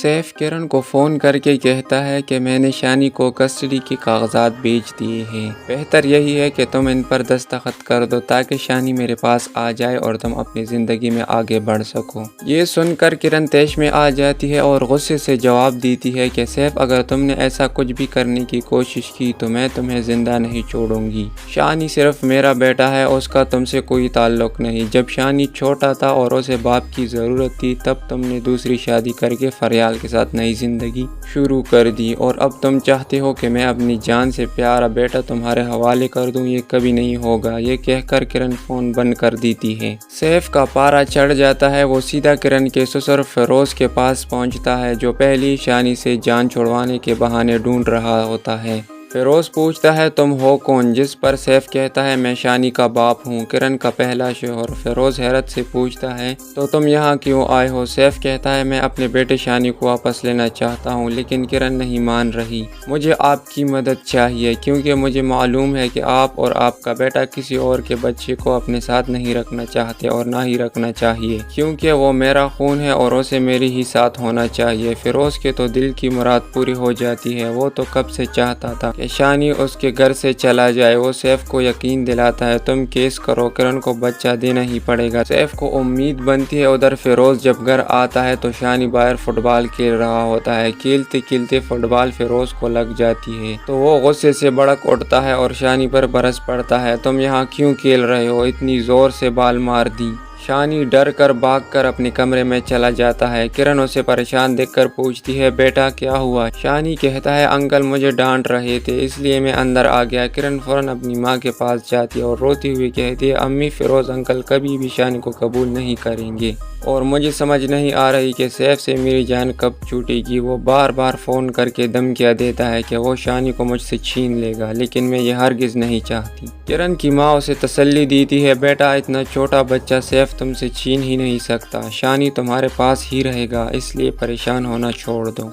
Safe کرن کو phone کر کے کہتا ہے کہ میں نے شانی کو کسٹڈی کے کاغذات بھیج دیے ہیں، بہتر یہی ہے کہ تم ان پر دستخط کر دو تاکہ شانی میرے پاس آ جائے اور تم اپنی زندگی میں آگے بڑھ سکو۔ یہ سن کر کرن طیش میں آ جاتی ہے اور غصے سے جواب دیتی ہے کہ سیف اگر تم نے ایسا کچھ بھی کرنے کی کوشش کی تو میں تمہیں زندہ نہیں چھوڑوں گی۔ شانی صرف میرا بیٹا ہے، اس کا تم سے کوئی تعلق نہیں۔ جب شانی چھوٹا تھا اور اسے باپ کی ضرورت تھی تب تم نے دوسری شادی کر کے فریال کے ساتھ نئی زندگی شروع کر دی، اور اب تم چاہتے ہو کہ میں اپنی جان سے پیارا بیٹا تمہارے حوالے کر دوں۔ یہ کبھی نہیں ہوگا۔ یہ کہہ کر کرن فون بند کر دیتی ہے۔ سیف کا پارا چڑھ جاتا ہے، وہ سیدھا کرن کے سسر فیروز کے پاس پہنچتا ہے جو پہلی شانی سے جان چھڑوانے کے بہانے ڈھونڈ رہا ہوتا ہے۔ فیروز پوچھتا ہے تم ہو کون، جس پر سیف کہتا ہے میں شانی کا باپ ہوں، کرن کا پہلا شوہر۔ فیروز حیرت سے پوچھتا ہے تو تم یہاں کیوں آئے ہو؟ سیف کہتا ہے میں اپنے بیٹے شانی کو واپس لینا چاہتا ہوں، لیکن کرن نہیں مان رہی۔ مجھے آپ کی مدد چاہیے کیونکہ مجھے معلوم ہے کہ آپ اور آپ کا بیٹا کسی اور کے بچے کو اپنے ساتھ نہیں رکھنا چاہتے اور نہ ہی رکھنا چاہیے، کیونکہ وہ میرا خون ہے اور اسے میری ہی ساتھ ہونا چاہیے۔ فیروز کے تو دل کی مراد پوری ہو جاتی ہے، وہ تو کب سے چاہتا تھا کہ شانی اس کے گھر سے چلا جائے۔ وہ سیف کو یقین دلاتا ہے تم کیس کرو، کرن کو بچہ دینا ہی پڑے گا۔ سیف کو امید بنتی ہے۔ ادھر فیروز جب گھر آتا ہے تو شانی باہر فٹ بال کھیل رہا ہوتا ہے، کھیلتے کھیلتے فٹ بال فیروز کو لگ جاتی ہے تو وہ غصے سے بھڑک اٹھتا ہے اور شانی پر برس پڑتا ہے تم یہاں کیوں کھیل رہے ہو؟ اتنی زور سے بال مار دی۔ شانی ڈر کر بھاگ کر اپنے کمرے میں چلا جاتا ہے۔ کرن اسے پریشان دیکھ کر پوچھتی ہے بیٹا کیا ہوا؟ شانی کہتا ہے انکل مجھے ڈانٹ رہے تھے اس لیے میں اندر آ گیا۔ کرن فوراً اپنی ماں کے پاس جاتی ہے اور روتی ہوئی کہتی ہے امی فیروز انکل کبھی بھی شانی کو قبول نہیں کریں گے اور مجھے سمجھ نہیں آ رہی کہ سیف سے میری جان کب چھوٹے گی۔ وہ بار بار فون کر کے دھمکیاں دیتا ہے کہ وہ شانی کو مجھ سے چھین لے گا، لیکن میں یہ ہرگز نہیں چاہتی۔ کرن کی ماں اسے تسلی دیتی ہے بیٹا اتنا چھوٹا بچہ سیف تم سے چھین ہی نہیں سکتا، شانی تمہارے پاس ہی رہے گا، اس لیے پریشان ہونا چھوڑ دو۔